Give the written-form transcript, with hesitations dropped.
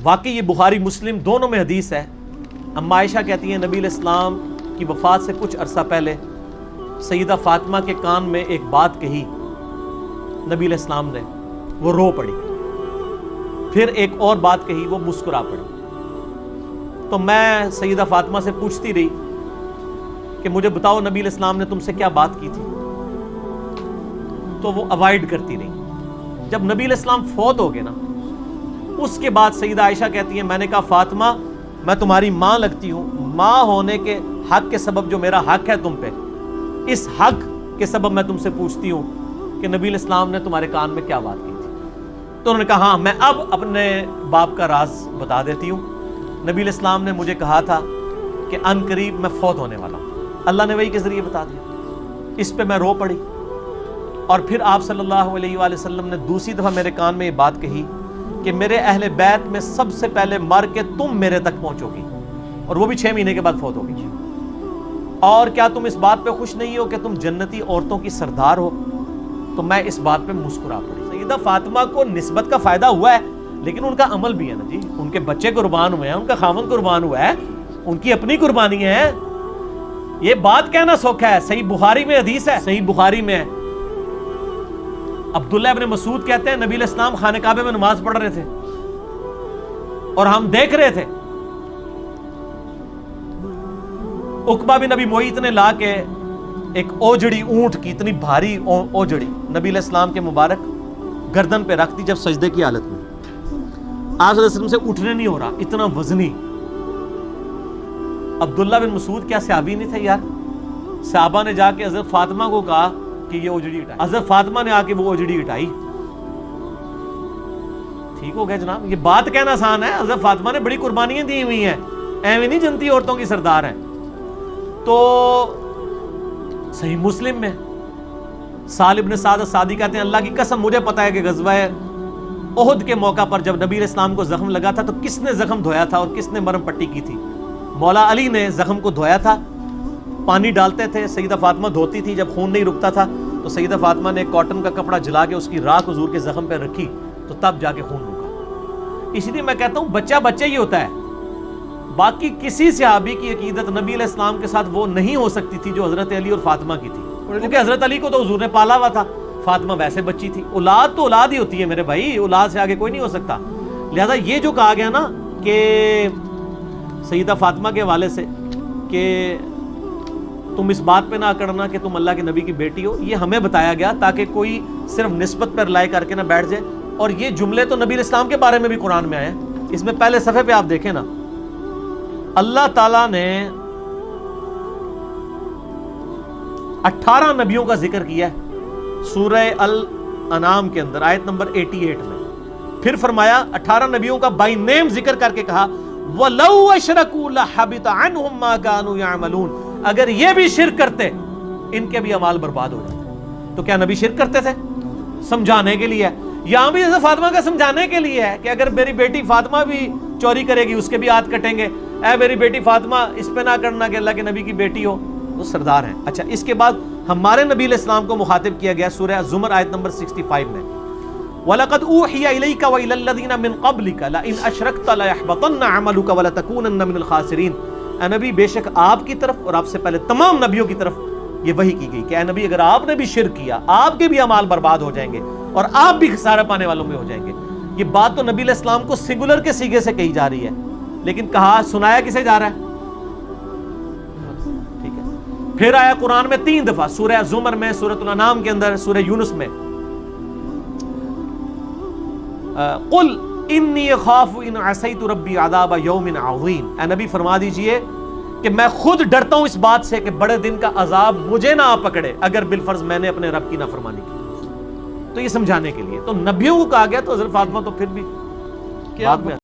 واقعی یہ بخاری مسلم دونوں میں حدیث ہے. اما عائشہ کہتی ہیں نبی علیہ السلام کی وفات سے کچھ عرصہ پہلے سیدہ فاطمہ کے کان میں ایک بات کہی نبی علیہ السلام نے, وہ رو پڑی. پھر ایک اور بات کہی, وہ مسکرا پڑی. تو میں سیدہ فاطمہ سے پوچھتی رہی کہ مجھے بتاؤ نبی علیہ السلام نے تم سے کیا بات کی تھی, تو وہ اوائڈ کرتی رہی. جب نبی علیہ السلام فوت ہو گئے نا, اس کے بعد سیدہ عائشہ کہتی ہیں میں نے کہا فاطمہ میں تمہاری ماں لگتی ہوں, ماں ہونے کے حق کے سبب جو میرا حق ہے تم پہ, اس حق کے سبب میں تم سے پوچھتی ہوں کہ نبی علیہ السلام نے تمہارے کان میں کیا بات کی تھی. تو انہوں نے کہا ہاں میں اب اپنے باپ کا راز بتا دیتی ہوں. نبی علیہ السلام نے مجھے کہا تھا کہ ان قریب میں فوت ہونے والا ہوں. اللہ نے وحی کے ذریعے بتا دیا. اس پہ میں رو پڑی. اور پھر آپ صلی اللہ علیہ وآلہ وسلم نے دوسری دفعہ میرے کان میں یہ بات کہی کہ میرے اہل بیت میں سب سے پہلے مر کے تم میرے تک پہنچو گی, اور وہ بھی 6 مہینے کے بعد فوت ہوگی. اور کیا تم اس بات پہ خوش نہیں ہو کہ تم جنتی عورتوں کی سردار ہو؟ تو میں اس بات پہ مسکرا پڑی. سیدہ فاطمہ کو نسبت کا فائدہ ہوا ہے, لیکن ان کا عمل بھی ہے نا جی. ان کے بچے قربان ہوئے ہیں, ان کا خاوند قربان ہوا ہے, ان کی اپنی قربانی ہے. یہ بات کہنا سوکھا ہے. صحیح بخاری میں حدیث ہے, صحیح بخاری میں ہے. عبداللہ ابن مسعود کہتے ہیں نبی علیہ السلام خانہ کعبے میں نماز پڑھ رہے تھے اور ہم دیکھ رہے تھے. عقبہ بن نبی معیط نے لا کے ایک اوجڑی اونٹ کی, اتنی بھاری اوجڑی نبی علیہ السلام کے مبارک گردن پہ رکھ دی جب سجدے کی حالت میں. آپ صلی اللہ علیہ وسلم سے اٹھنے نہیں ہو رہا, اتنا وزنی. عبداللہ بن مسعود کیا صحابی نہیں تھے یار؟ صحابہ نے جا کے حضرت فاطمہ کو کہا کہ یہ اوجڑی ہٹائی. حضرت فاطمہ نے آ کے وہ اوجڑی ہٹائی. ٹھیک ہو گیا جناب. یہ بات کہنا آسان ہے. حضرت فاطمہ نے بڑی قربانیاں دی ہوئی ہیں, ایویں نہیں جنتی عورتوں کی سردار ہیں. تو صحیح مسلم میں سہل بن سعد الساعدی کہتے ہیں اللہ کی قسم مجھے پتا ہے کہ غزوہ احد کے موقع پر جب نبی علیہ السلام کو زخم لگا تھا تو کس نے زخم دھویا تھا اور کس نے مرہم پٹی کی تھی؟ مولا علی نے زخم کو دھویا تھا. پانی ڈالتے تھے, سیدہ فاطمہ دھوتی تھی. جب خون نہیں رکتا تھا تو سیدہ فاطمہ نے کاٹن کا کپڑا جلا کے اس کی راکھ حضور کے زخم پہ رکھی, تو تب جا کے خون رکا. اسی لیے میں کہتا ہوں بچہ بچہ ہی ہوتا ہے. باقی کسی صحابی کی عقیدت نبی علیہ السلام کے ساتھ وہ نہیں ہو سکتی تھی جو حضرت علی اور فاطمہ کی تھی, کیونکہ حضرت علی کو تو حضور نے پالا ہوا تھا, فاطمہ ویسے بچی تھی. اولاد تو اولاد ہی ہوتی ہے میرے بھائی, اولاد سے آگے کوئی نہیں ہو سکتا. لہذا یہ جو کہا گیا نا کہ سیدہ فاطمہ کے حوالے سے کہ تم اس بات پہ نہ اکڑنا کہ تم اللہ کے نبی کی بیٹی ہو, یہ ہمیں بتایا گیا تاکہ کوئی صرف نسبت پر رائے کر کے نہ بیٹھ جائے. اور یہ جملے تو نبی علیہ السلام کے بارے میں بھی قرآن میں آئے ہیں. اس میں پہلے صفحے پہ آپ دیکھیں نا, اللہ تعالیٰ نے 18 نبیوں کا ذکر کیا ہے سورہ الانعام کے اندر آیت نمبر 88 میں. پھر فرمایا 18 نبیوں کا بائی نیم ذکر کر کے کہا وَلَوْ أَشْرَكُوا لَحَبِطَ عَنْهُمْ مَا كَانُوا يَعْمَلُونَ, اگر یہ بھی شرک کرتے ان کے بھی اعمال برباد ہو جاتے. تو کیا نبی شرک کرتے تھے؟ سمجھانے کے لیے. یہاں بھی حضرت فاطمہ کا سمجھانے کے لیے ہے کہ اگر میری بیٹی فاطمہ بھی چوری کرے گی اس کے بھی ہاتھ کٹیں گے. اے میری بیٹی فاطمہ اس پہ نہ کرنا کہ اللہ کے نبی کی بیٹی ہو, وہ سردار ہیں. اچھا, اس کے بعد ہمارے نبی علیہ السلام کو مخاطب کیا گیا سورہ زمر آیت نمبر 65 میں وَلَقَدْ أُوحِيَ إِلَيْكَ وَإِلَى الَّذِينَ مِن قَبْلِكَ لَئِنْ أَشْرَكْتَ لَيَحْبَطَنَّ عَمَلُكَ وَلَتَكُونَنَّ مِنَ الْخَاسِرِينَ. اے نبی بے شک آپ کی طرف اور آپ سے پہلے تمام نبیوں کی طرف یہ وحی کی گئی کہ اے نبی اگر آپ نے بھی شرک کیا آپ کے بھی اعمال برباد ہو جائیں گے اور آپ بھی خسارہ پانے والوں میں ہو جائیں گے. یہ بات تو نبی علیہ السلام کو سنگولر کے سیغے سے کہی جا رہی ہے, لیکن کہا سنایا کسے جا رہا ہے؟ ٹھیک ہے. پھر آیا قرآن میں 3 دفعہ, سورہ زمر میں, سورۃ الانعام کے اندر, سورہ یونس میں, قل انی خاف ان عصیت ربی عذاب یوم عظیم. اے نبی فرما دیجئے کہ میں خود ڈرتا ہوں اس بات سے کہ بڑے دن کا عذاب مجھے نہ آ پکڑے اگر بالفرض میں نے اپنے رب کی نافرمانی کی. تو یہ سمجھانے کے لیے تو نبیوں کو کہا گیا, تو حضرت فاطمہ تو پھر بھی بعد میں